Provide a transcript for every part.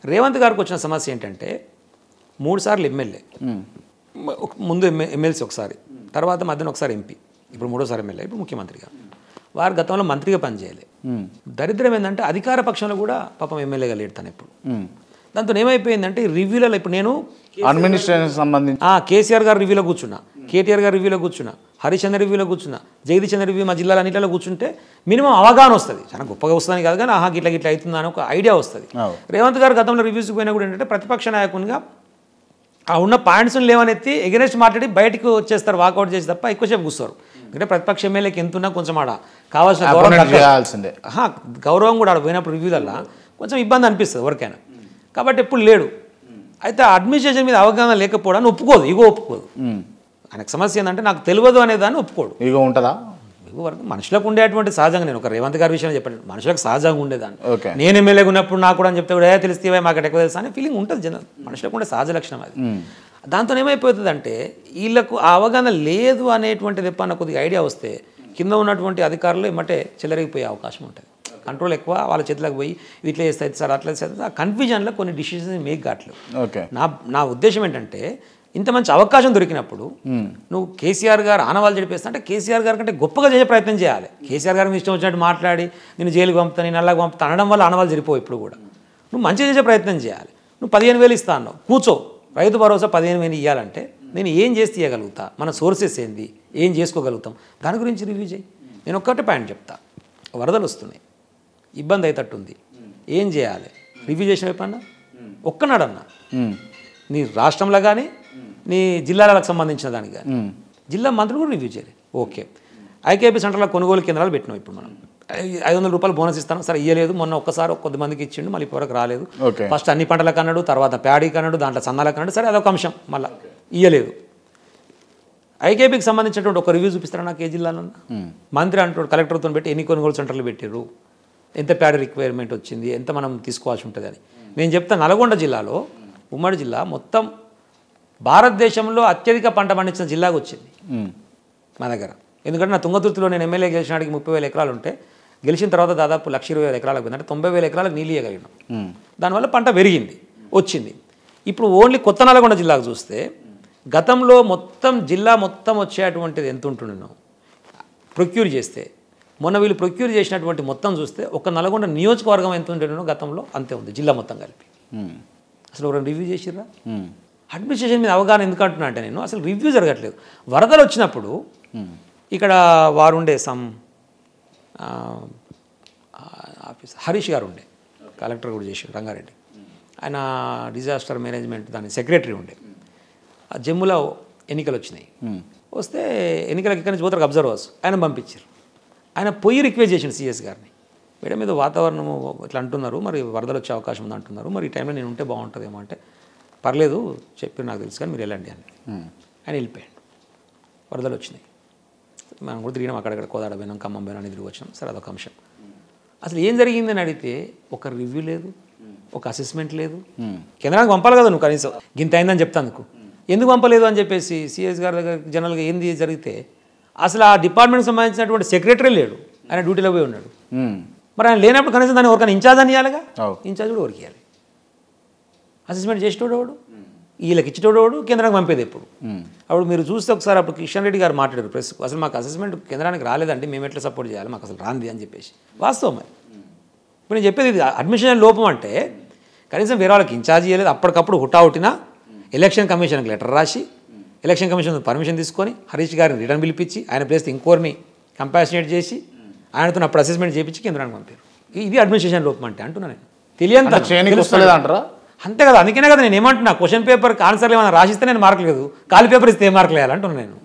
రేవంత్ గారికి వచ్చిన సమస్య ఏంటంటే 3 సార్లు ఎమ్మెల్యే, ముందు ఎమ్మెల్సీ ఒకసారి, తర్వాత మధ్యన ఒకసారి ఎంపీ, ఇప్పుడు 3వ సారి ఎమ్మెల్యే, ఇప్పుడు ముఖ్యమంత్రిగా. వారు గతంలో మంత్రిగా పనిచేయలే. దరిద్రం ఏంటంటే అధికార పక్షంలో కూడా పాపం ఎమ్మెల్యేగా లేడు తను ఎప్పుడు. దాంతో ఏమైపోయిందంటే రివ్యూలలో ఇప్పుడు నేను అడ్మినిస్ట్రేషన్ సంబంధించి కేసీఆర్ గారు రివ్యూలో కూర్చున్నా, కేటీఆర్ గారు రివ్యూలో కూర్చున్నా, హరిచంద్ర రివ్యూలో కూర్చున్నా, జగదీష్ చంద్ర రివ్యూ మా జిల్లాలో అన్నింటిలో కూర్చుంటే మినిమం అవగాహన వస్తుంది. చాలా గొప్పగా వస్తుందని కాదు కానీ గిట్లా అవుతుందా అని ఒక ఐడియా వస్తుంది. రేవంత్ గారు గతంలో రివ్యూస్కి పోయినా కూడా ఏంటంటే ప్రతిపక్ష నాయకునిగా ఆ ఉన్న పాయింట్స్ లేవనెత్తి ఎగరెస్ట్ మాట్లాడి బయటకు వచ్చేస్తారు, వాకౌట్ చేసి తప్ప ఎక్కువసేపు కూర్చోరు. ఎందుకంటే ప్రతిపక్ష ఎమ్మెల్యేకి ఎంత ఉన్నా కొంచెం ఆడ కావాల్సిన గౌరవం కూడా ఆడ పోయినప్పుడు రివ్యూలల్లో కొంచెం ఇబ్బంది అనిపిస్తుంది ఎవరికైనా. కాబట్టి ఎప్పుడు లేడు. అయితే అడ్మినిస్ట్రేషన్ మీద అవగాహన లేకపోవడాన్ని ఒప్పుకోదు, ఇగో ఒప్పుకోదు. ఆయనకు సమస్య ఏంటంటే నాకు తెలియదు అనేదాన్ని ఒప్పుకోడు. ఇగో ఉంటుందా? ఇగో వరకు మనుషులకు ఉండేటువంటి సహజంగా, నేను ఒక రేవంత్ గారి విషయంలో చెప్పండి, మనుషులకు సహజంగా ఉండేదాన్ని. నేను ఎమ్మెల్యేగా ఉన్నప్పుడు నాకు కూడా అని చెప్తే కూడా తెలిస్తే మాకు ఎక్కువ తెలుసా అనే ఫీలింగ్ ఉంటుంది జనం, మనుషులకు ఉండే సహజ లక్షణం అది. దాంతో ఏమైపోతుందంటే వీళ్ళకు ఆ అవగాహన లేదు అనేటువంటిది ఎప్పుడన్నా కొద్దిగా ఐడియా వస్తే కింద ఉన్నటువంటి అధికారులు ఏమంటే చెలరిగిపోయే అవకాశం ఉంటుంది. కంట్రోల్ ఎక్కువ వాళ్ళ చేతిలోకి పోయి ఇది ఇట్లా చేస్తుంది సార్ అట్లా చేస్తుంది, ఆ కన్ఫ్యూజన్లో కొన్ని డిసిషన్స్ మేక్ కావట్లేదు. నా ఉద్దేశం ఏంటంటే ఇంత మంచి అవకాశం దొరికినప్పుడు నువ్వు కేసీఆర్ గారు ఆనవాళ్ళు చెడిపేస్తా అంటే కేసీఆర్ గారి కంటే గొప్పగా చేసే ప్రయత్నం చేయాలి. కేసీఆర్ గారికి ఇష్టం వచ్చినట్టు మాట్లాడి నేను జైలుకి పంపుతాను, నేను నల్లగా పంపుతా అనడం వల్ల ఆనవాళ్ళు చెడిపోవు. ఇప్పుడు కూడా నువ్వు మంచిగా చేసే ప్రయత్నం చేయాలి. నువ్వు 15,000 ఇస్తా అన్నావు, కూర్చో, రైతు భరోసా 15,000 ఇవ్వాలంటే నేను ఏం చేసి తీయగలుగుతా, మన సోర్సెస్ ఏంది, ఏం చేసుకోగలుగుతాం, దాని గురించి రివ్యూ చేయి. నేను ఒక్కటే పాయింట్ చెప్తా, వరదలు వస్తున్నాయి, ఇబ్బంది అయితట్టుంది, ఏం చేయాలి, రివ్యూ చేసిన వైపన్నా ఒక్కనాడన్నా నీ రాష్ట్రంలో కానీ నీ జిల్లాలకు సంబంధించిన దానికి కానీ జిల్లా మంత్రులు కూడా రివ్యూ చేయాలి. ఓకే, ఐకేపీ సెంటర్లో కొనుగోలు కేంద్రాలు పెట్టినాం. ఇప్పుడు మనం 500 రూపాయలు బోనస్ ఇస్తాను, సరే ఇవ్వలేదు, మొన్న ఒక్కసారి కొద్దిమందికి ఇచ్చిండు, మళ్ళీ ఇప్పటివరకు రాలేదు. ఫస్ట్ అన్ని పంటలకు అన్నాడు, తర్వాత ప్యాడీకి అన్నాడు, దాంట్లో సన్నాలకు అన్నాడు, సరే అదొక అంశం, మళ్ళీ ఇవ్వలేదు. ఐకేపీకి సంబంధించినటువంటి ఒక రివ్యూ చూపిస్తారా నాకు ఏ జిల్లాలో? మంత్రి అంటాడు కలెక్టర్తో పెట్టి ఎన్ని కొనుగోలు సెంటర్లు పెట్టారు, ఎంత ప్యాడీ రిక్వైర్మెంట్ వచ్చింది, ఎంత మనం తీసుకోవాల్సి ఉంటుంది అని. నేను చెప్తా, నల్గొండ జిల్లాలో ఉమ్మడి జిల్లా మొత్తం భారతదేశంలో అత్యధిక పంట పండించిన జిల్లాగా వచ్చింది మా దగ్గర. ఎందుకంటే నా తుంగతుర్తిలో నేను ఎమ్మెల్యే గెలిచినాడికి 30,000 ఎకరాలు ఉంటే గెలిచిన తర్వాత దాదాపు 1,20,000 ఎకరాలకు పోయింది, అంటే 90,000 ఎకరాలకు నీళ్ళు ఇవ్వగలిగినాం. దానివల్ల పంట పెరిగింది, వచ్చింది. ఇప్పుడు ఓన్లీ కొత్త నల్గొండ జిల్లాకు చూస్తే గతంలో మొత్తం జిల్లా మొత్తం వచ్చేటువంటిది ఎంత ఉంటుండేనో ప్రొక్యూర్ చేస్తే, మొన్న వీళ్ళు ప్రొక్యూర్ చేసినటువంటి మొత్తం చూస్తే ఒక నల్గొండ నియోజకవర్గం ఎంత ఉంటుండేనో గతంలో అంతే ఉంది జిల్లా మొత్తం కలిపి. అసలు ఎవరైనా రివ్యూ చేసిర్రా? అడ్మినిస్ట్రేషన్ మీద అవగాహన ఎందుకు అంటున్నా అంటే నేను అసలు రివ్యూ జరగట్లేదు. వరదలు వచ్చినప్పుడు ఇక్కడ వారు ఉండే ఆఫీస్ హరీష్ గారు ఉండే, కలెక్టర్ కూడా చేశారు రంగారెడ్డి, ఆయన డిజాస్టర్ మేనేజ్మెంట్ దాని సెక్రటరీ ఉండే. జమ్ములో ఎన్నికలు వచ్చినాయి, వస్తే ఎన్నికలకు ఇక్కడి నుంచి పోతారు అబ్జర్వర్స్, ఆయన పంపించారు. ఆయన పోయి రిక్వెస్ట్ చేసిండు సిఎస్ గారిని, మేడం మీద వాతావరణము ఇట్లా అంటున్నారు, మరి వరదలు వచ్చే అవకాశం ఉంది అంటున్నారు, మరి ఈ టైంలో నేను ఉంటే బాగుంటుందేమో అంటే పర్లేదు చెప్పి నాకు తెలుసు కానీ మీరు వెళ్ళండి అని. ఆయన వెళ్ళిపోయాడు. వరదలు వచ్చినాయి, మనం కూడా తిరిగినాం, అక్కడక్కడ కోదాడ పోయినాం, ఖమ్మం పోయినా తిరిగి వచ్చినాం. సరే అదొక అంశం. అసలు ఏం జరిగిందని అడిగితే ఒక రివ్యూ లేదు, ఒక అసెస్మెంట్ లేదు. కేంద్రానికి పంపాలి కదా నువ్వు కనీసం, గింత అయిందని చెప్తాందుకు, ఎందుకు పంపలేదు అని చెప్పేసి సిఎస్ గారి దగ్గర జనరల్గా ఏంది జరిగితే అసలు ఆ డిపార్ట్మెంట్కి సంబంధించినటువంటి సెక్రటరీ లేడు, ఆయన డ్యూటీలో పోయి ఉన్నాడు. మరి ఆయన లేనప్పుడు కనీసం దాన్ని ఎవరికైనా ఇన్ఛార్జ్ అని ఇవ్వాలిగా, ఇన్ఛార్జ్ కూడా ఎవరికి ఇవ్వాలి? అసెస్మెంట్ చేసేటోడు వీళ్ళకి ఇచ్చేటోడు కేంద్రానికి పంపేది ఎప్పుడు. అప్పుడు మీరు చూస్తే ఒకసారి అప్పుడు కిషన్ రెడ్డి గారు మాట్లాడారు ప్రెస్కు, అసలు మాకు అసెస్మెంట్ కేంద్రానికి రాలేదండి, మేము ఎట్లా సపోర్ట్ చేయాలి, మాకు అసలు రాంది అని చెప్పేసి. వాస్తవం. మరి ఇప్పుడు నేను చెప్పేది ఇది అడ్మిషన్ లోపం అంటే కనీసం వేరే వాళ్ళకి ఇన్ఛార్జ్ చేయలేదు. అప్పటికప్పుడు హుటాహుటిన ఎలక్షన్ కమిషన్కి లెటర్ రాసి ఎలక్షన్ కమిషన్ పర్మిషన్ తీసుకొని హరీష్ గారిని రిటర్న్ పిలిపించి ఆయన ప్లేస్ ఇంకోరిని కంపాషనేట్ చేసి ఆయనతో అప్పుడు అసెస్మెంట్ చేయించి కేంద్రానికి పంపారు. ఇది అడ్మినిస్ట్రేషన్ లోపం అంటే అంటున్నా నేను. తెలియంత అంటారా? అంతే కదా, అందుకనే కదా నేను ఏమంటున్నా, క్వశ్చన్ పేపర్కి ఆన్సర్లు ఏమైనా రాసిస్తే నేను మార్కులు లేదు, ఖాళీ పేపర్ ఇస్తే ఏ మార్కులు వేయాలంటున్నా నేను.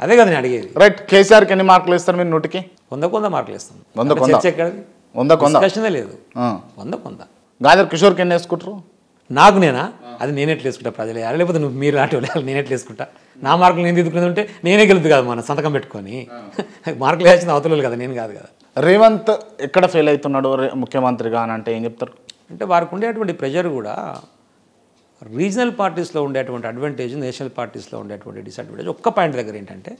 అదే కదా నేను అడిగేది. రైట్. కేసీఆర్కి ఎన్ని మార్కులు ఇస్తారు మీరు? 100కి 100 మార్కులు ఇస్తాం. 100 ఎక్కడది? 100 ప్రశ్నే లేదు. 100 గాదర్ కిషోర్కి ఎన్ని వేసుకుంటారు? నాకు నేనా? అది నేను ఎట్లా వేసుకుంటా, ప్రజలు వేయాలి, లేకపోతే నువ్వు మీరు లాంటి వాళ్ళు నేను ఎట్లా వేసుకుంటా? నా మార్కులు నేను దిద్దుకునేది ఉంటే నేనే గెలుతుంది కదా, మన సంతకం పెట్టుకొని మార్కులు వేసిన అవతల కదా, నేను కాదు కదా. రేవంత్ ఎక్కడ ఫెయిల్ అవుతున్నాడు ముఖ్యమంత్రిగా అని అంటే ఏం చెప్తారు? అంటే వారికి ఉండేటువంటి ప్రెజర్ కూడా రీజనల్ పార్టీస్లో ఉండేటువంటి అడ్వాంటేజ్, నేషనల్ పార్టీస్లో ఉండేటువంటి డిసడ్వాంటేజ్ ఒక్క పాయింట్ దగ్గర ఏంటంటే